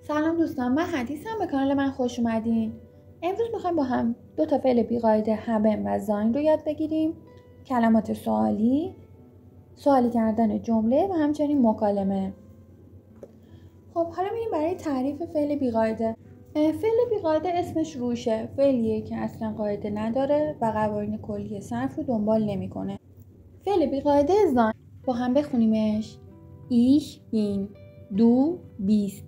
سلام دوستان، من حدیثم. به کانال من خوش اومدین. امروز میخوایم با هم 2 تا فعل بیقاعده haben و sein رو یاد بگیریم. کلمات سوالی کردن جمله و همچنین مکالمه. خب حالا میریم برای تعریف فعل بیقاعده. فعل بیقاعده اسمش روشه. فعلیه که اصلا قاعده نداره و قوانین کلی صرف رو دنبال نمیکنه. فعل بیقاعده sein. با هم بخونیمش. Ich bin, du bist,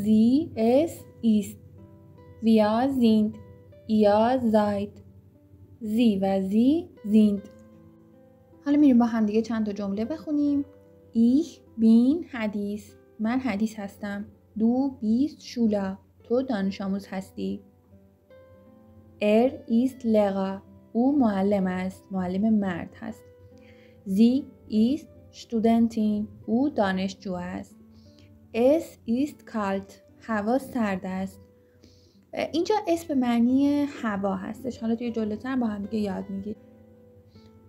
sie, es ist, wir sind, ihr seid, sie و sie sind. حالا میریم با هم دیگه چند تا جمله بخونیم. Ich bin حدیث. من حدیث هستم. Du bist Schüler. تو دانش آموز هستی. ist Lehrer. او معلم است. معلم مرد هست. Sie ist Studentin. او دانشجو است. Es ist kalt. هوا سرد است. اینجا اس به معنی هوا هستش. حالا توی جلوتر با هم دیگه یاد میگیریم.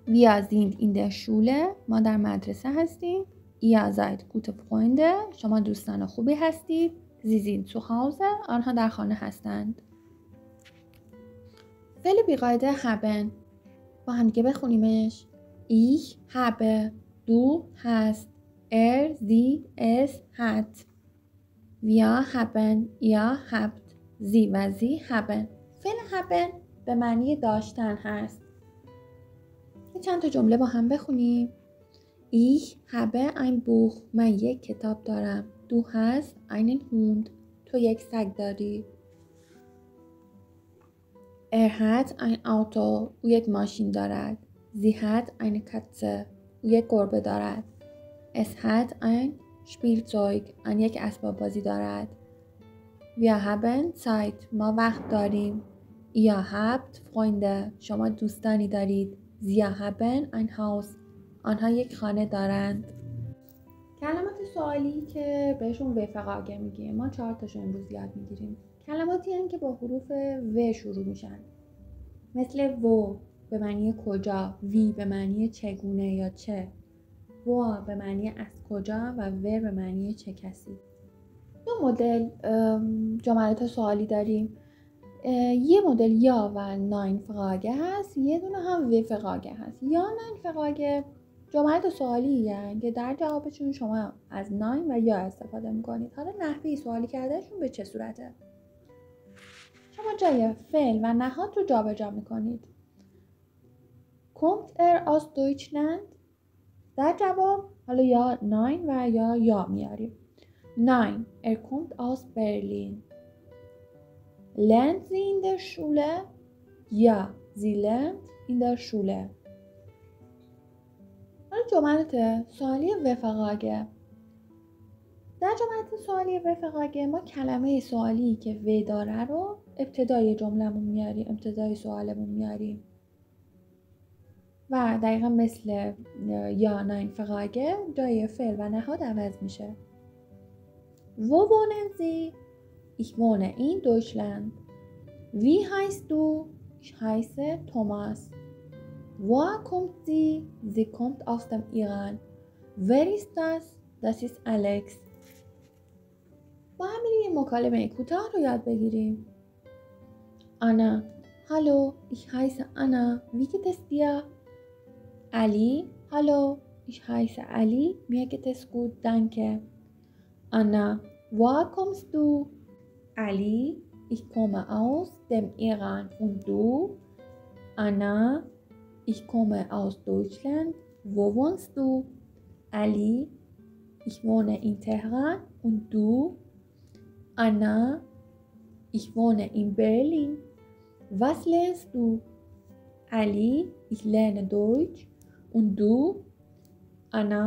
Wir sind in der Schule. ما در مدرسه هستیم. Ihr seid gute Freunde. شما دوستان خوبی هستید. Sie sind zu Hause. آنها در خانه هستند. فعل بیقاعده haben. با هم دیگه بخونیمش. Ich habe. Du hast. sie, es hat. Wir haben. ihr habt. sie و sie haben. فعل haben به معنی داشتن هست. چند تا جمله با هم بخونیم. Ich habe ein Buch. من یک کتاب دارم. Du hast einen Hund. تو یک سگ داری. hat ein Auto. او یک ماشین دارد. Sie hat eine Katze. او یک گربه دارد. Es hat ein Spielzeug. آن یک اسباب بازی دارد. Wir haben Zeit. ما وقت داریم. Ihr habt Freunde. شما دوستانی دارید. Sie haben ein Haus. آنها یک خانه دارند. کلمات سوالی که بهشون وفقاگه میگیم. ما 4 تاشو امروز یاد میگیریم. کلماتی هستند که با حروف و شروع میشن. مثل wo به معنی کجا، وی به معنی چگونه یا چه، وا به معنی از کجا و ور به معنی چه کسی. 2 مدل جملات سوالی داریم. یه مدل یا و ناین فقاگه هست، یه دونه هم و فقاگه هست. یا ناین فقاگه جملات سوالی هستند که در جوابشون شما از ناین و یا استفاده میکنید. حالا نحوه سوالی کردنشون به چه صورته؟ شما جای فعل و نهاد رو جابجا میکنید. Kommt aus Deutschland؟ در جواب حالا یا ناین و یا میاریم. Nein, kommt aus Berlin. Lernt sie in der Schule? Ja, sie lernt in der Schule. حالا جملات سوالی وفقاگه. در جملات سوالی وفقاگه ما کلمه سوالی که و داره رو ابتدای جملمون میاریم، ابتدای سوالمون میاریم. و دقیقا مثل یا ناین فقاگه جای فعل و نهاد عوض میشه. Wo wohnen Sie? Ich wohne in Deutschland. Wie heißt du? Ich heiße Thomas. Woher kommt sie? Sie kommt aus dem Iran. Wer ist das? Das ist Alex. با هم میریم مکالمه کوتاه رو یاد بگیریم. Anna. Hallo, ich heiße Anna. Wie geht es dir? Ali. Hallo, ich heiße Ali. Mir geht es gut, danke. Anna, woher kommst du? Ali, ich komme aus dem Iran. Und du? Anna, ich komme aus Deutschland. Wo wohnst du? Ali, ich wohne in Teheran. Und du? Anna, ich wohne in Berlin. Was lernst du? Ali, ich lerne Deutsch. Und du? Anna,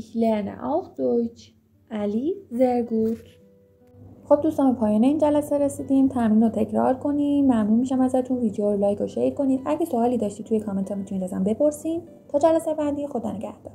ich lerne auch Deutsch. علی sehr gut. خب دوستان به پایان این جلسه رسیدیم. تمرین رو تکرار کنیم. ممنون میشم ازتون ویدیو رو لایک و شیر کنید. اگه سوالی داشتید توی کامنت ها میتونید ازم بپرسین. تا جلسه بعدی خدا نگهدار.